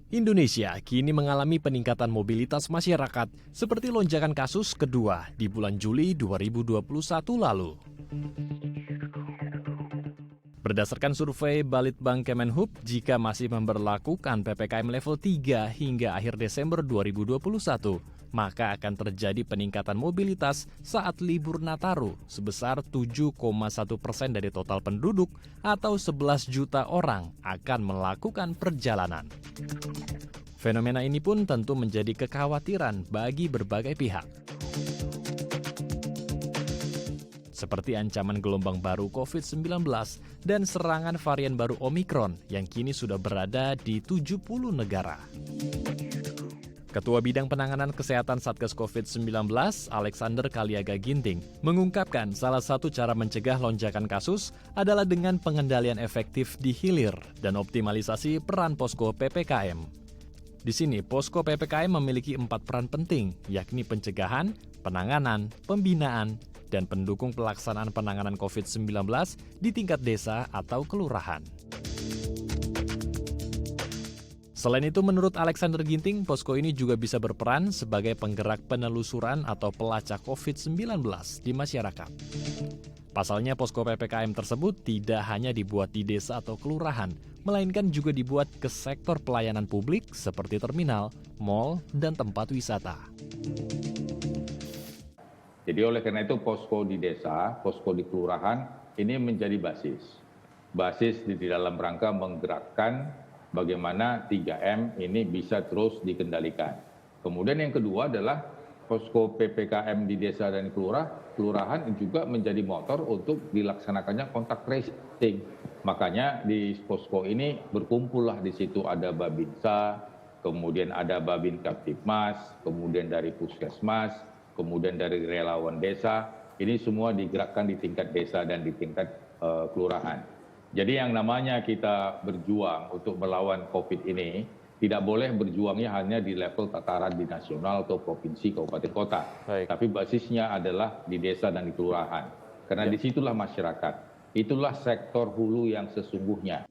Indonesia kini mengalami peningkatan mobilitas masyarakat seperti lonjakan kasus kedua di bulan Juli 2021 lalu. Berdasarkan survei Balitbang Kemenhub, jika masih memberlakukan PPKM level 3 hingga akhir Desember 2021, maka akan terjadi peningkatan mobilitas saat libur Nataru sebesar 7,1% dari total penduduk atau 11 juta orang akan melakukan perjalanan. Fenomena ini pun tentu menjadi kekhawatiran bagi berbagai pihak. Seperti ancaman gelombang baru COVID-19 dan serangan varian baru Omikron yang kini sudah berada di 70 negara. Ketua Bidang Penanganan Kesehatan Satgas COVID-19, Alexander Kaliaga Ginting, mengungkapkan salah satu cara mencegah lonjakan kasus adalah dengan pengendalian efektif di hilir dan optimalisasi peran posko PPKM. Di sini, posko PPKM memiliki 4 peran penting, yakni pencegahan, penanganan, pembinaan, dan pendukung pelaksanaan penanganan COVID-19 di tingkat desa atau kelurahan. Selain itu, menurut Alexander Ginting, posko ini juga bisa berperan sebagai penggerak penelusuran atau pelacak COVID-19 di masyarakat. Pasalnya, posko PPKM tersebut tidak hanya dibuat di desa atau kelurahan, melainkan juga dibuat ke sektor pelayanan publik seperti terminal, mal, dan tempat wisata. Jadi oleh karena itu posko di desa, posko di kelurahan ini menjadi basis. Basis di dalam rangka menggerakkan bagaimana 3M ini bisa terus dikendalikan. Kemudian yang kedua adalah posko PPKM di desa dan kelurahan juga menjadi motor untuk dilaksanakannya kontak tracing. Makanya di posko ini berkumpullah di situ ada Babinsa, kemudian ada Babin Kaptipmas, kemudian dari Puskesmas, kemudian dari relawan desa. Ini semua digerakkan di tingkat desa dan di tingkat kelurahan. Jadi yang namanya kita berjuang untuk melawan COVID ini, tidak boleh berjuangnya hanya di level tataran di nasional atau provinsi, kabupaten, kota. Baik. Tapi basisnya adalah di desa dan di kelurahan. Karena disitulah masyarakat, itulah sektor hulu yang sesungguhnya.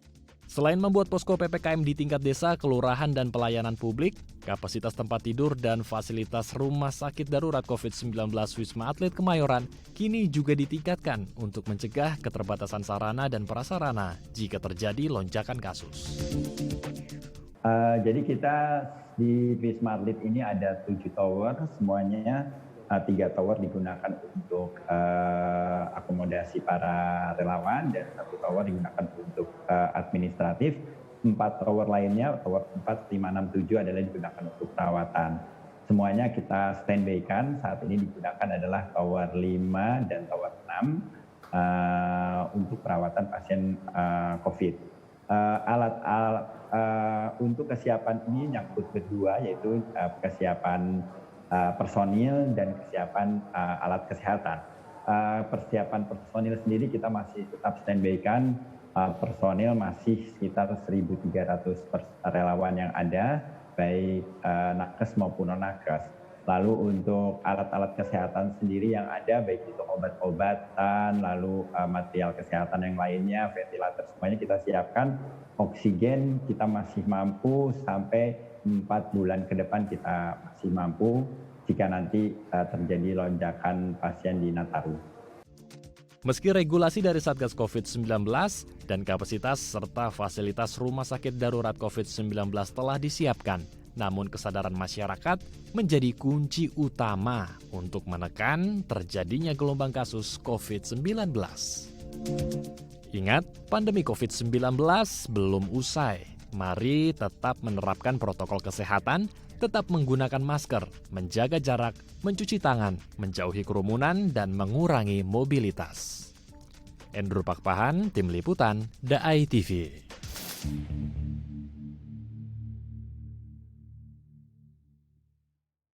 Selain membuat posko PPKM di tingkat desa, kelurahan, dan pelayanan publik, kapasitas tempat tidur dan fasilitas rumah sakit darurat COVID-19 Wisma Atlet Kemayoran kini juga ditingkatkan untuk mencegah keterbatasan sarana dan prasarana jika terjadi lonjakan kasus. Jadi kita di Wisma Atlet ini ada 7 tower, semuanya 3 tower digunakan untuk akomodasi para relawan dan 1 tower digunakan untuk administratif. 4 tower lainnya, tower 4, 5, 6, 7 adalah digunakan untuk perawatan. Semuanya kita standby-kan, saat ini digunakan adalah tower 5 dan tower 6 untuk perawatan pasien COVID. Untuk kesiapan ini nyangkut kedua, yaitu kesiapan personil dan kesiapan alat kesehatan. Persiapan personil sendiri kita masih tetap standby-kan, personil masih sekitar 1.300 relawan yang ada, baik nakes maupun non-nakes. Lalu untuk alat-alat kesehatan sendiri yang ada, baik itu obat-obatan, lalu material kesehatan yang lainnya, ventilator, semuanya kita siapkan. Oksigen kita masih mampu sampai 4 bulan ke depan kita masih mampu jika nanti terjadi lonjakan pasien di Nataru. Meski regulasi dari Satgas COVID-19 dan kapasitas serta fasilitas rumah sakit darurat COVID-19 telah disiapkan, namun kesadaran masyarakat menjadi kunci utama untuk menekan terjadinya gelombang kasus COVID-19. Ingat, pandemi COVID-19 belum usai. Mari tetap menerapkan protokol kesehatan, tetap menggunakan masker, menjaga jarak, mencuci tangan, menjauhi kerumunan, dan mengurangi mobilitas. Endro Pakpahan, Tim Liputan, DAI TV.